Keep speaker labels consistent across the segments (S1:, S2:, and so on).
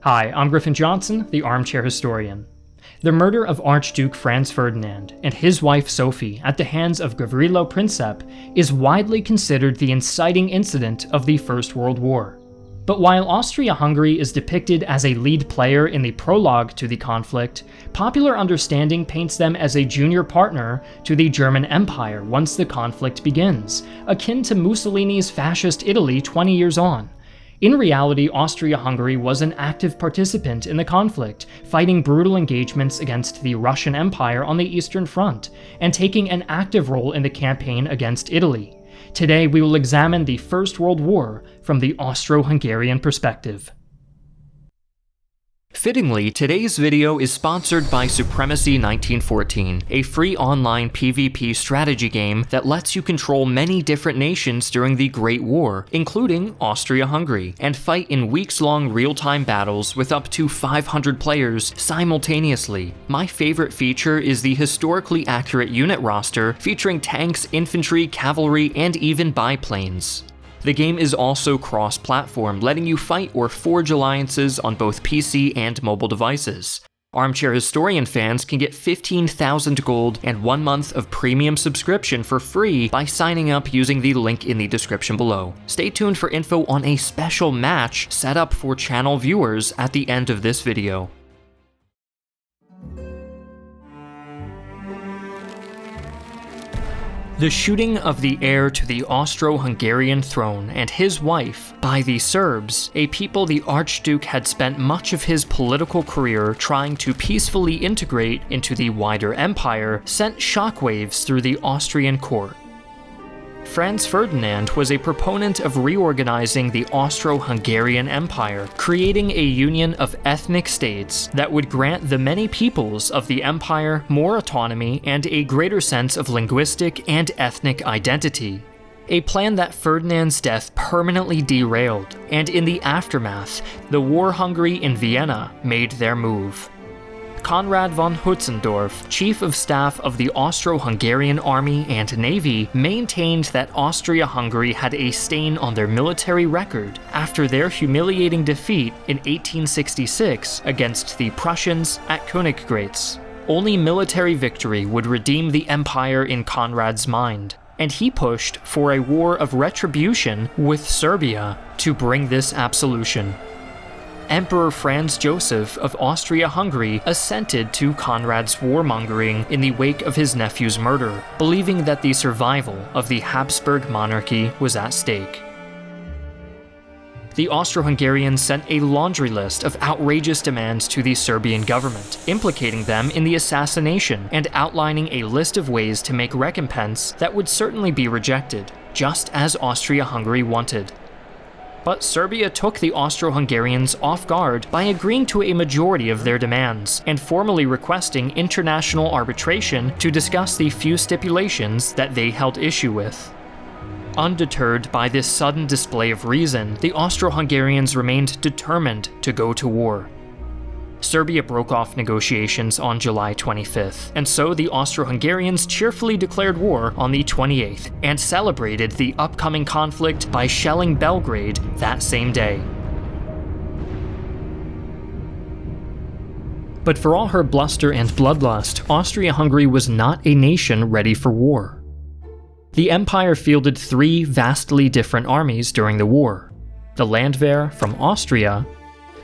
S1: Hi, I'm Griffin Johnson, the Armchair Historian. The murder of Archduke Franz Ferdinand and his wife Sophie at the hands of Gavrilo Princip is widely considered the inciting incident of the First World War. But while Austria-Hungary is depicted as a lead player in the prologue to the conflict, popular understanding paints them as a junior partner to the German Empire once the conflict begins, akin to Mussolini's fascist Italy 20 years on. In reality, Austria-Hungary was an active participant in the conflict, fighting brutal engagements against the Russian Empire on the Eastern Front, and taking an active role in the campaign against Italy. Today, we will examine the First World War from the Austro-Hungarian perspective. Fittingly, today's video is sponsored by Supremacy 1914, a free online PvP strategy game that lets you control many different nations during the Great War, including Austria-Hungary, and fight in weeks-long real-time battles with up to 500 players simultaneously. My favorite feature is the historically accurate unit roster featuring tanks, infantry, cavalry, and even biplanes. The game is also cross-platform, letting you fight or forge alliances on both PC and mobile devices. Armchair Historian fans can get 15,000 gold and 1 month of premium subscription for free by signing up using the link in the description below. Stay tuned for info on a special match set up for channel viewers at the end of this video. The shooting of the heir to the Austro-Hungarian throne and his wife by the Serbs, a people the Archduke had spent much of his political career trying to peacefully integrate into the wider empire, sent shockwaves through the Austrian court. Franz Ferdinand was a proponent of reorganizing the Austro-Hungarian Empire, creating a union of ethnic states that would grant the many peoples of the empire more autonomy and a greater sense of linguistic and ethnic identity. A plan that Ferdinand's death permanently derailed, and in the aftermath, the war hungry in Vienna made their move. Conrad von Hötzendorf, chief of staff of the Austro-Hungarian army and navy, maintained that Austria-Hungary had a stain on their military record after their humiliating defeat in 1866 against the Prussians at Königgrätz. Only military victory would redeem the empire in Conrad's mind, and he pushed for a war of retribution with Serbia to bring this absolution. Emperor Franz Joseph of Austria-Hungary assented to Conrad's warmongering in the wake of his nephew's murder, believing that the survival of the Habsburg monarchy was at stake. The Austro-Hungarians sent a laundry list of outrageous demands to the Serbian government, implicating them in the assassination and outlining a list of ways to make recompense that would certainly be rejected, just as Austria-Hungary wanted. But Serbia took the Austro-Hungarians off guard by agreeing to a majority of their demands and formally requesting international arbitration to discuss the few stipulations that they held issue with. Undeterred by this sudden display of reason, the Austro-Hungarians remained determined to go to war. Serbia broke off negotiations on July 25th, and so the Austro-Hungarians cheerfully declared war on the 28th and celebrated the upcoming conflict by shelling Belgrade that same day. But for all her bluster and bloodlust, Austria-Hungary was not a nation ready for war. The empire fielded 3 vastly different armies during the war: the Landwehr from Austria,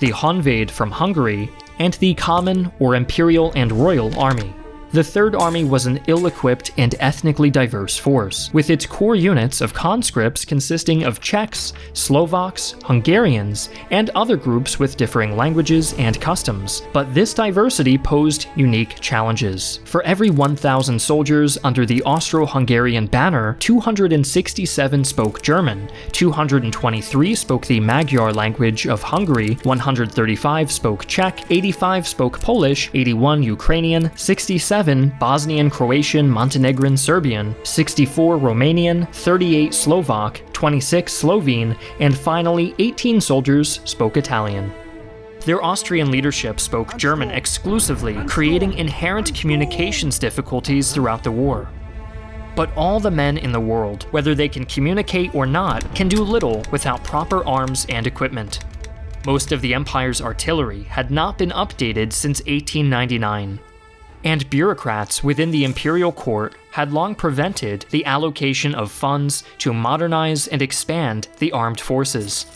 S1: the Honved from Hungary, and the Common or Imperial and Royal Army. The Third Army was an ill-equipped and ethnically diverse force, with its core units of conscripts consisting of Czechs, Slovaks, Hungarians, and other groups with differing languages and customs. But this diversity posed unique challenges. For every 1,000 soldiers under the Austro-Hungarian banner, 267 spoke German, 223 spoke the Magyar language of Hungary, 135 spoke Czech, 85 spoke Polish, 81 Ukrainian, 67 Bosnian, Croatian, Montenegrin, Serbian, 64 Romanian, 38 Slovak, 26 Slovene, and finally 18 soldiers spoke Italian. Their Austrian leadership spoke German exclusively, creating inherent communications difficulties throughout the war. But all the men in the world, whether they can communicate or not, can do little without proper arms and equipment. Most of the Empire's artillery had not been updated since 1899. And bureaucrats within the imperial court had long prevented the allocation of funds to modernize and expand the armed forces.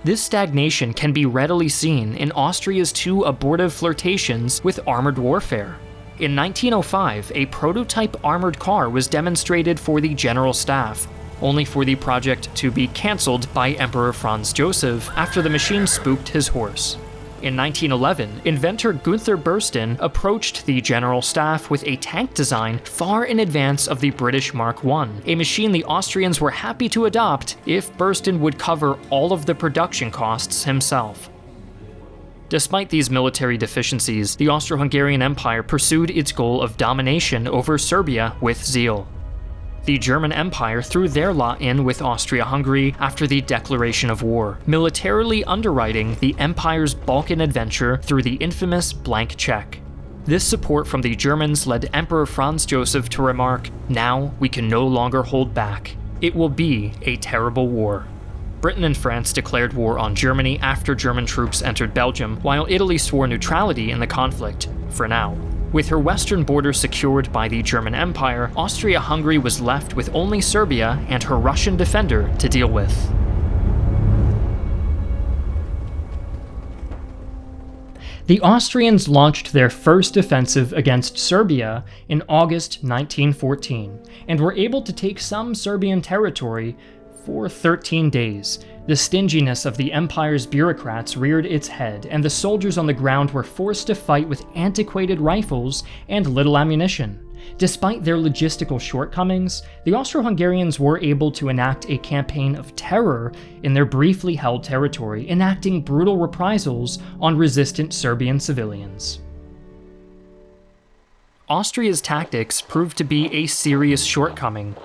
S1: This stagnation can be readily seen in Austria's two abortive flirtations with armored warfare. In 1905, a prototype armored car was demonstrated for the General Staff, only for the project to be cancelled by Emperor Franz Joseph after the machine spooked his horse. In 1911, inventor Gunther Bursten approached the General Staff with a tank design far in advance of the British Mark I, a machine the Austrians were happy to adopt if Bursten would cover all of the production costs himself. Despite these military deficiencies, the Austro-Hungarian Empire pursued its goal of domination over Serbia with zeal. The German Empire threw their lot in with Austria-Hungary after the declaration of war, militarily underwriting the Empire's Balkan adventure through the infamous blank check. This support from the Germans led Emperor Franz Joseph to remark, "Now we can no longer hold back. It will be a terrible war." Britain and France declared war on Germany after German troops entered Belgium, while Italy swore neutrality in the conflict, for now. With her western border secured by the German Empire, Austria-Hungary was left with only Serbia and her Russian defender to deal with. The Austrians launched their first offensive against Serbia in August 1914, and were able to take some Serbian territory for 13 days. The stinginess of the Empire's bureaucrats reared its head, and the soldiers on the ground were forced to fight with antiquated rifles and little ammunition. Despite their logistical shortcomings, the Austro-Hungarians were able to enact a campaign of terror in their briefly held territory, enacting brutal reprisals on resistant Serbian civilians. Austria's tactics proved to be a serious shortcoming.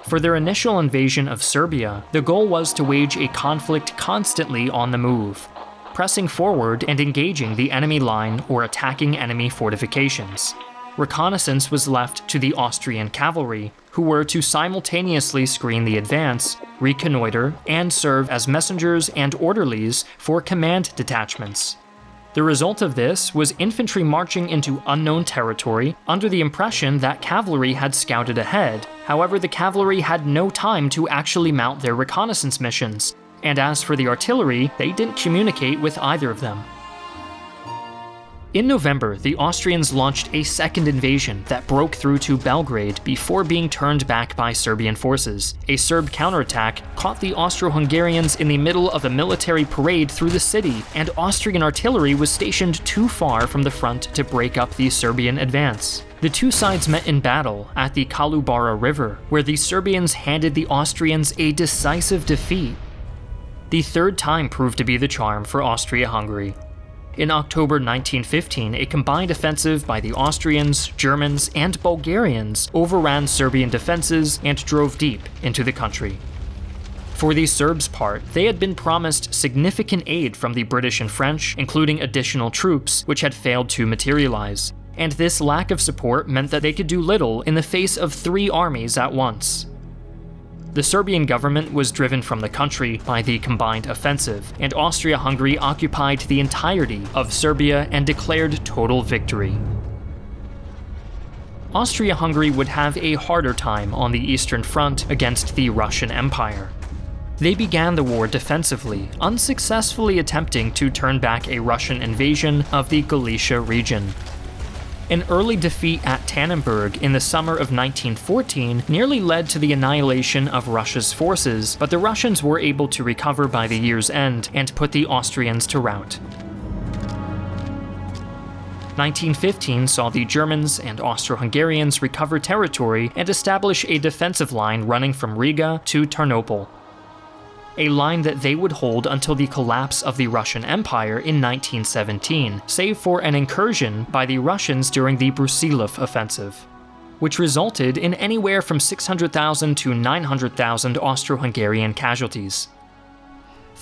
S1: For their initial invasion of Serbia, the goal was to wage a conflict constantly on the move, pressing forward and engaging the enemy line or attacking enemy fortifications. Reconnaissance was left to the Austrian cavalry, who were to simultaneously screen the advance, reconnoiter, and serve as messengers and orderlies for command detachments. The result of this was infantry marching into unknown territory under the impression that cavalry had scouted ahead. However, the cavalry had no time to actually mount their reconnaissance missions, and as for the artillery, they didn't communicate with either of them. In November, the Austrians launched a second invasion that broke through to Belgrade before being turned back by Serbian forces. A Serb counterattack caught the Austro-Hungarians in the middle of a military parade through the city, and Austrian artillery was stationed too far from the front to break up the Serbian advance. The two sides met in battle at the Kolubara River, where the Serbians handed the Austrians a decisive defeat. The third time proved to be the charm for Austria-Hungary. In October 1915, a combined offensive by the Austrians, Germans, and Bulgarians overran Serbian defenses and drove deep into the country. For the Serbs' part, they had been promised significant aid from the British and French, including additional troops, which had failed to materialize. And this lack of support meant that they could do little in the face of 3 armies at once. The Serbian government was driven from the country by the combined offensive, and Austria-Hungary occupied the entirety of Serbia and declared total victory. Austria-Hungary would have a harder time on the Eastern Front against the Russian Empire. They began the war defensively, unsuccessfully attempting to turn back a Russian invasion of the Galicia region. An early defeat at Tannenberg in the summer of 1914 nearly led to the annihilation of Russia's forces, but the Russians were able to recover by the year's end and put the Austrians to rout. 1915 saw the Germans and Austro-Hungarians recover territory and establish a defensive line running from Riga to Tarnopol, a line that they would hold until the collapse of the Russian Empire in 1917, save for an incursion by the Russians during the Brusilov offensive, which resulted in anywhere from 600,000 to 900,000 Austro-Hungarian casualties.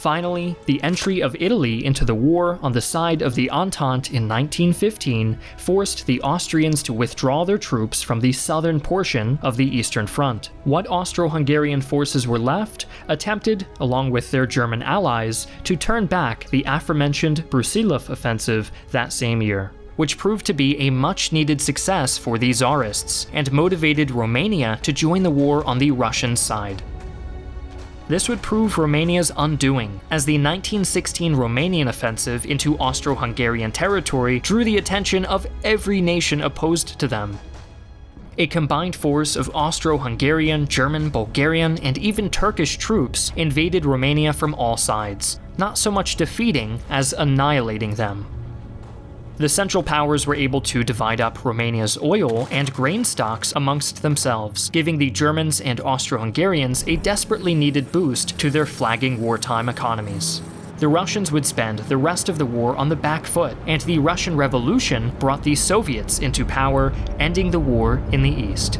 S1: Finally, the entry of Italy into the war on the side of the Entente in 1915 forced the Austrians to withdraw their troops from the southern portion of the Eastern Front. What Austro-Hungarian forces were left attempted, along with their German allies, to turn back the aforementioned Brusilov offensive that same year, which proved to be a much-needed success for the Tsarists and motivated Romania to join the war on the Russian side. This would prove Romania's undoing, as the 1916 Romanian offensive into Austro-Hungarian territory drew the attention of every nation opposed to them. A combined force of Austro-Hungarian, German, Bulgarian, and even Turkish troops invaded Romania from all sides, not so much defeating as annihilating them. The Central Powers were able to divide up Romania's oil and grain stocks amongst themselves, giving the Germans and Austro-Hungarians a desperately needed boost to their flagging wartime economies. The Russians would spend the rest of the war on the back foot, and the Russian Revolution brought the Soviets into power, ending the war in the East.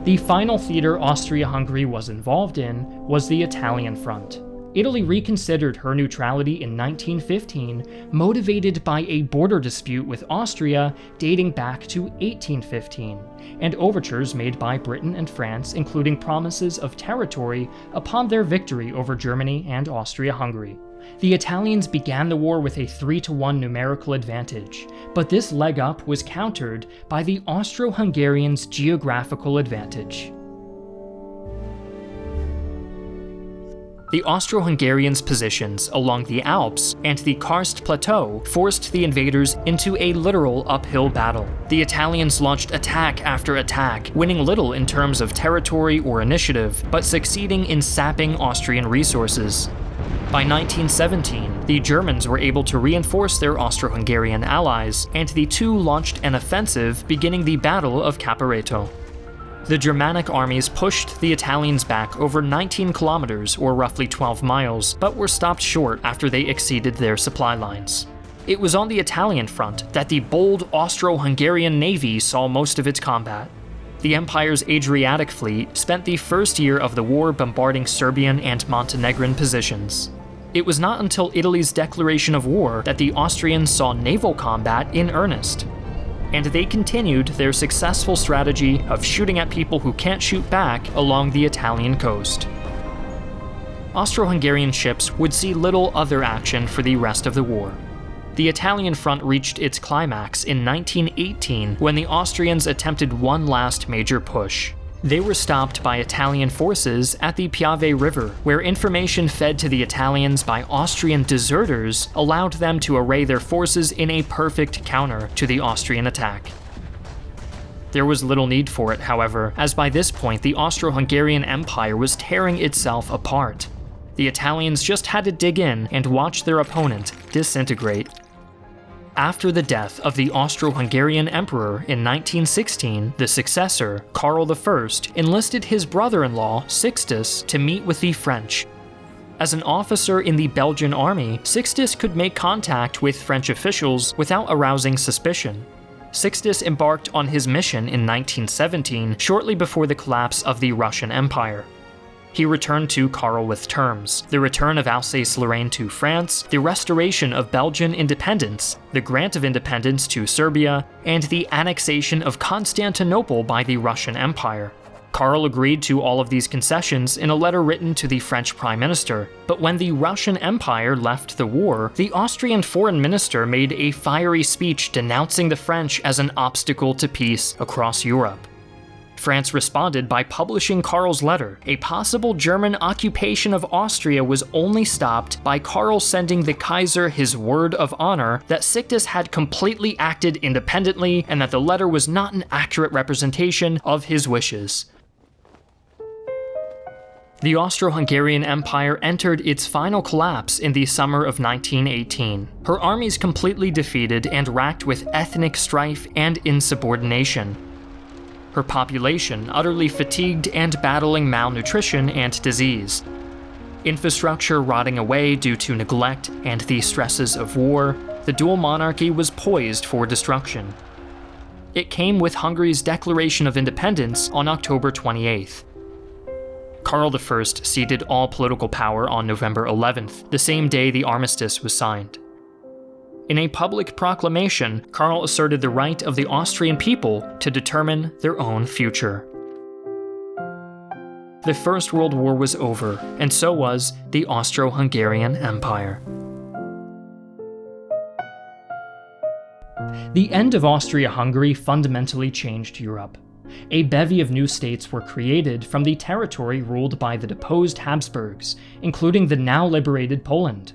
S1: The final theater Austria-Hungary was involved in was the Italian front. Italy reconsidered her neutrality in 1915, motivated by a border dispute with Austria dating back to 1815, and overtures made by Britain and France including promises of territory upon their victory over Germany and Austria-Hungary. The Italians began the war with a 3-1 numerical advantage, but this leg up was countered by the Austro-Hungarians' geographical advantage. The Austro-Hungarians' positions along the Alps and the Karst Plateau forced the invaders into a literal uphill battle. The Italians launched attack after attack, winning little in terms of territory or initiative, but succeeding in sapping Austrian resources. By 1917, the Germans were able to reinforce their Austro-Hungarian allies, and the two launched an offensive, beginning the Battle of Caporetto. The Germanic armies pushed the Italians back over 19 kilometers, or roughly 12 miles, but were stopped short after they exceeded their supply lines. It was on the Italian front that the bold Austro-Hungarian navy saw most of its combat. The Empire's Adriatic fleet spent the first year of the war bombarding Serbian and Montenegrin positions. It was not until Italy's declaration of war that the Austrians saw naval combat in earnest. And they continued their successful strategy of shooting at people who can't shoot back along the Italian coast. Austro-Hungarian ships would see little other action for the rest of the war. The Italian front reached its climax in 1918 when the Austrians attempted one last major push. They were stopped by Italian forces at the Piave River, where information fed to the Italians by Austrian deserters allowed them to array their forces in a perfect counter to the Austrian attack. There was little need for it, however, as by this point the Austro-Hungarian Empire was tearing itself apart. The Italians just had to dig in and watch their opponent disintegrate. After the death of the Austro-Hungarian emperor in 1916, the successor, Karl I, enlisted his brother-in-law, Sixtus, to meet with the French. As an officer in the Belgian army, Sixtus could make contact with French officials without arousing suspicion. Sixtus embarked on his mission in 1917, shortly before the collapse of the Russian Empire. He returned to Karl with terms: the return of Alsace-Lorraine to France, the restoration of Belgian independence, the grant of independence to Serbia, and the annexation of Constantinople by the Russian Empire. Karl agreed to all of these concessions in a letter written to the French Prime Minister, but when the Russian Empire left the war, the Austrian foreign minister made a fiery speech denouncing the French as an obstacle to peace across Europe. France responded by publishing Karl's letter. A possible German occupation of Austria was only stopped by Karl sending the Kaiser his word of honor that Sixtus had completely acted independently and that the letter was not an accurate representation of his wishes. The Austro-Hungarian Empire entered its final collapse in the summer of 1918. Her armies completely defeated and racked with ethnic strife and insubordination. Her population utterly fatigued and battling malnutrition and disease. Infrastructure rotting away due to neglect and the stresses of war, the dual monarchy was poised for destruction. It came with Hungary's declaration of independence on October 28th. Karl I ceded all political power on November 11th, the same day the armistice was signed. In a public proclamation, Karl asserted the right of the Austrian people to determine their own future. The First World War was over, and so was the Austro-Hungarian Empire. The end of Austria-Hungary fundamentally changed Europe. A bevy of new states were created from the territory ruled by the deposed Habsburgs, including the now liberated Poland.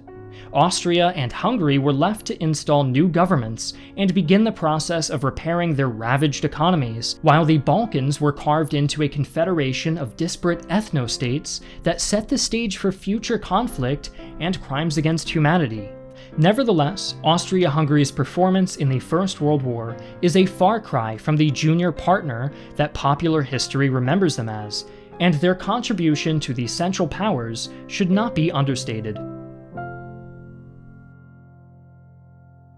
S1: Austria and Hungary were left to install new governments and begin the process of repairing their ravaged economies, while the Balkans were carved into a confederation of disparate ethno-states that set the stage for future conflict and crimes against humanity. Nevertheless, Austria-Hungary's performance in the First World War is a far cry from the junior partner that popular history remembers them as, and their contribution to the Central Powers should not be understated.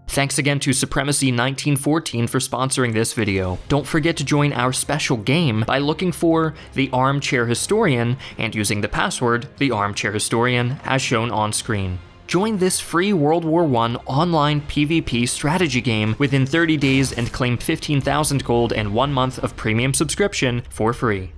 S1: Thanks again to Supremacy 1914 for sponsoring this video. Don't forget to join our special game by looking for the Armchair Historian and using the password the Armchair Historian as shown on screen. Join this free World War I online PvP strategy game within 30 days and claim 15,000 gold and 1 month of premium subscription for free.